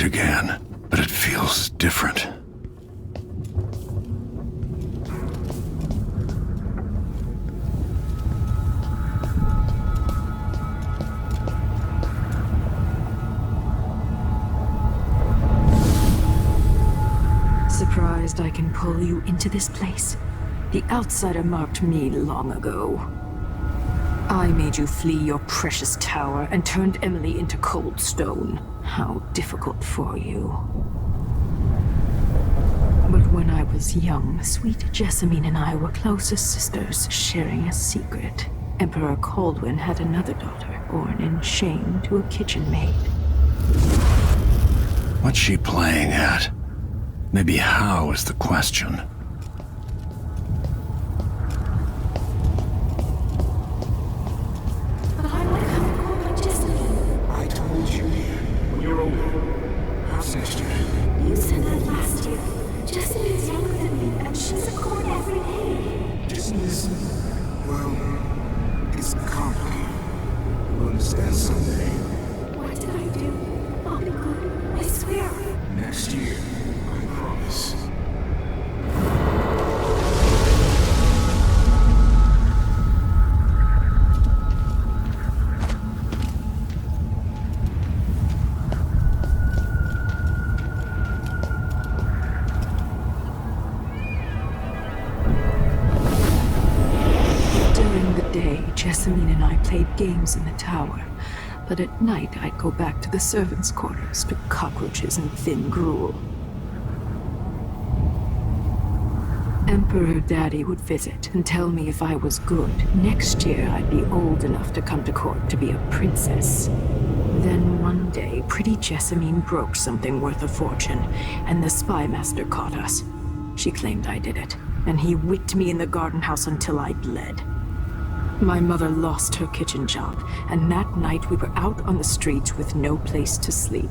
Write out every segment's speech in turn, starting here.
again, but it feels different. Surprised I can pull you into this place? The outsider marked me long ago. I made you flee your precious tower and turned Emily into cold stone. How difficult for you. But when I was young, sweet Jessamine and I were close as sisters, sharing a secret. Emperor Kaldwin had another daughter, born in shame to a kitchen maid. What's she playing at? Maybe how is the question. But I would have called my Jessamine. I told you, dear. When you're older. How's next year? You said that last year. Jessamine is younger than me, and she's a court every day. Business, well, it's complicated. You'll understand someday. What did I do? I'll be good. I swear. Next year, I promise. During the day, Jessamine and I played games in the tower. But at night, I'd go back to the servants' quarters to cockroaches and thin gruel. Emperor Daddy would visit and tell me if I was good. Next year, I'd be old enough to come to court to be a princess. Then one day, pretty Jessamine broke something worth a fortune, and the spy master caught us. She claimed I did it, and he whipped me in the garden house until I bled. My mother lost her kitchen job, and that night we were out on the streets with no place to sleep.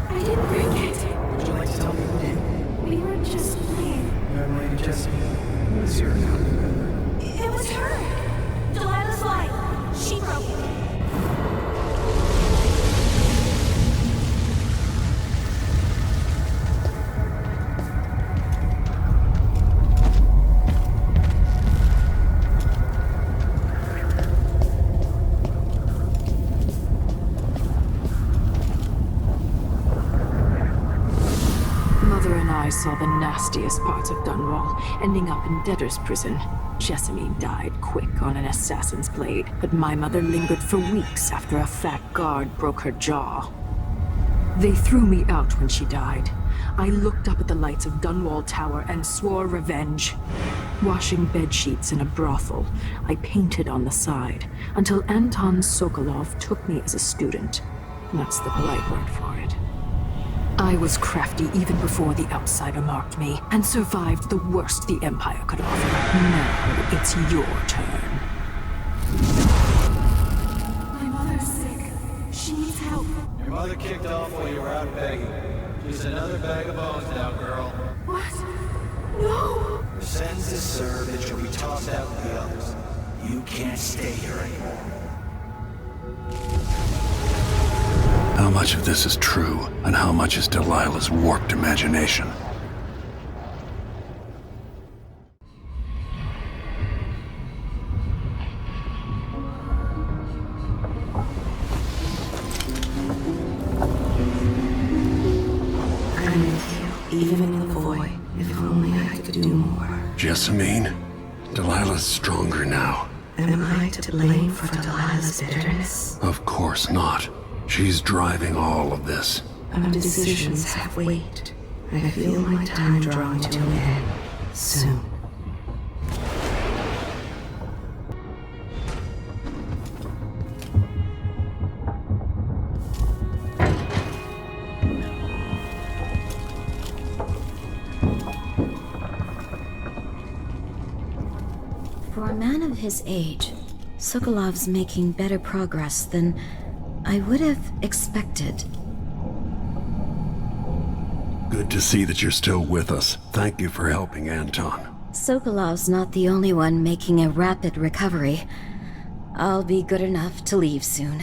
I didn't bring it. Would you like to tell me who did? We were just playing. Young Lady Jessamine. Who is your account? It was her. Delilah's lie. She broke it. I saw the nastiest parts of Dunwall, ending up in debtor's prison. Jessamine died quick on an assassin's blade, but my mother lingered for weeks after a fat guard broke her jaw. They threw me out when she died. I looked up at the lights of Dunwall Tower and swore revenge. Washing bedsheets in a brothel, I painted on the side, until Anton Sokolov took me as a student. That's the polite word for it. I was crafty even before the outsider marked me, and survived the worst the Empire could offer. Now it's your turn. My mother's sick. She needs help. Your mother kicked off while you were out begging. She's another bag of bones now, girl. What? No! Your sentence is served and you'll be tossed out with the others. You can't stay here anymore. How much of this is true, and how much is Delilah's warped imagination? I'm with you, even in the void. If only I could do more. Jessamine? Delilah's stronger now. Am I to blame for Delilah's bitterness? Of course not. She's driving all of this. Our decisions have weight. I feel my time drawing to an end. Soon. For a man of his age, Sokolov's making better progress than I would have expected. Good to see that you're still with us. Thank you for helping Anton. Sokolov's not the only one making a rapid recovery. I'll be good enough to leave soon.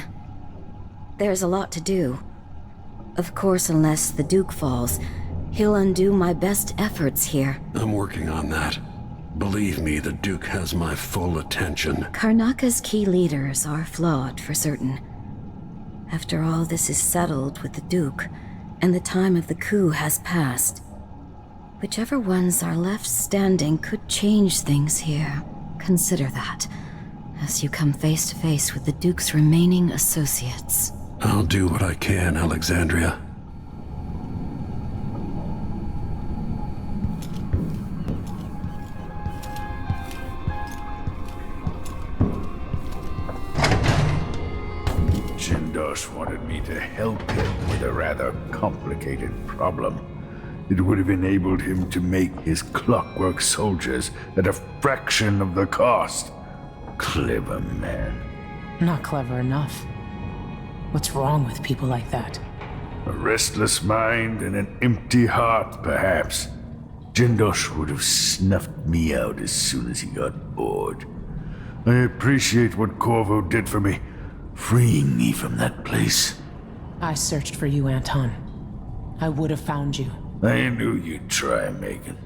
There's a lot to do. Of course, unless the Duke falls, he'll undo my best efforts here. I'm working on that. Believe me, the Duke has my full attention. Karnaka's key leaders are flawed, for certain. After all this is settled with the Duke, and the time of the coup has passed, whichever ones are left standing could change things here. Consider that, as you come face to face with the Duke's remaining associates. I'll do what I can, Alexandria. Jindosh wanted me to help him with a rather complicated problem. It would have enabled him to make his clockwork soldiers at a fraction of the cost. Clever man. Not clever enough. What's wrong with people like that? A restless mind and an empty heart, perhaps. Jindosh would have snuffed me out as soon as he got bored. I appreciate what Corvo did for me, freeing me from that place. I searched for you, Anton. I would have found you. I knew you'd try, Megan.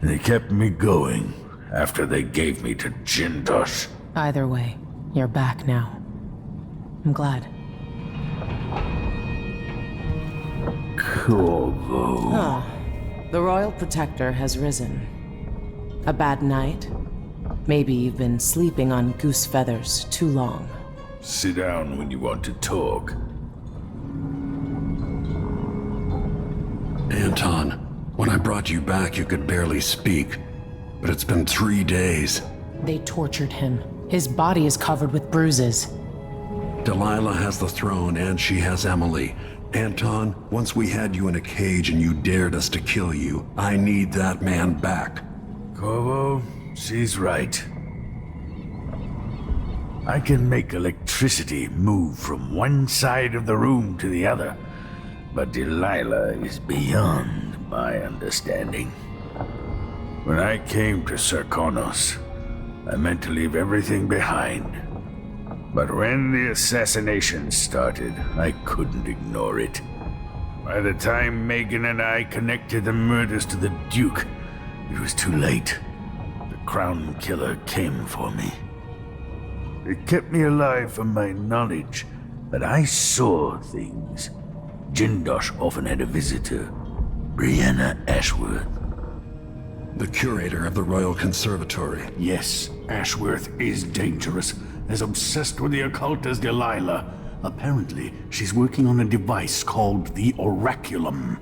And they kept me going after they gave me to Jindosh. Either way, you're back now. I'm glad. Corvo. Ah, the Royal Protector has risen. A bad night? Maybe you've been sleeping on goose feathers too long. Sit down when you want to talk. Anton, when I brought you back, you could barely speak. But it's been 3 days. They tortured him. His body is covered with bruises. Delilah has the throne, and she has Emily. Anton, once we had you in a cage and you dared us to kill you, I need that man back. Corvo, she's right. I can make electricity move from one side of the room to the other, but Delilah is beyond my understanding. When I came to Serkonos, I meant to leave everything behind. But when the assassination started, I couldn't ignore it. By the time Megan and I connected the murders to the Duke, it was too late. The Crown Killer came for me. It kept me alive from my knowledge that I saw things. Jindosh often had a visitor, Brianna Ashworth. The curator of the Royal Conservatory. Yes, Ashworth is dangerous. As obsessed with the occult as Delilah. Apparently, she's working on a device called the Oraculum.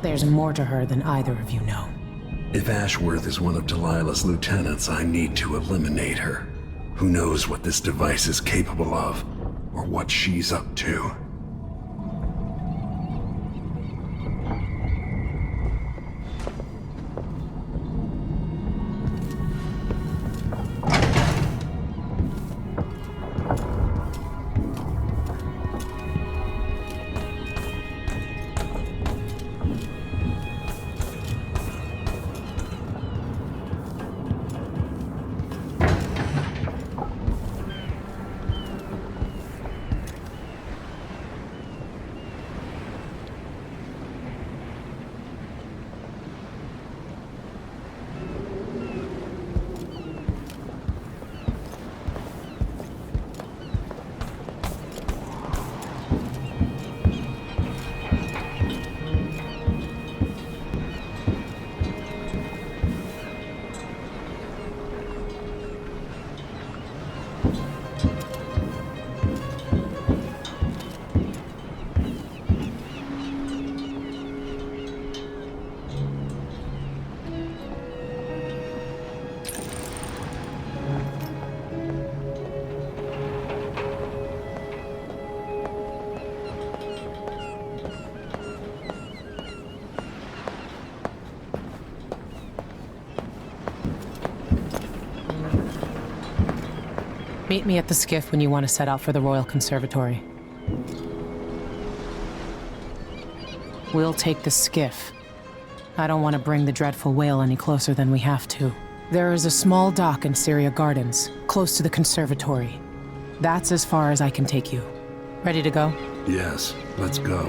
There's more to her than either of you know. If Ashworth is one of Delilah's lieutenants, I need to eliminate her. Who knows what this device is capable of, or what she's up to. Meet me at the skiff when you want to set out for the Royal Conservatory. We'll take the skiff. I don't want to bring the dreadful whale any closer than we have to. There is a small dock in Syria Gardens, close to the conservatory. That's as far as I can take you. Ready to go? Yes, let's go.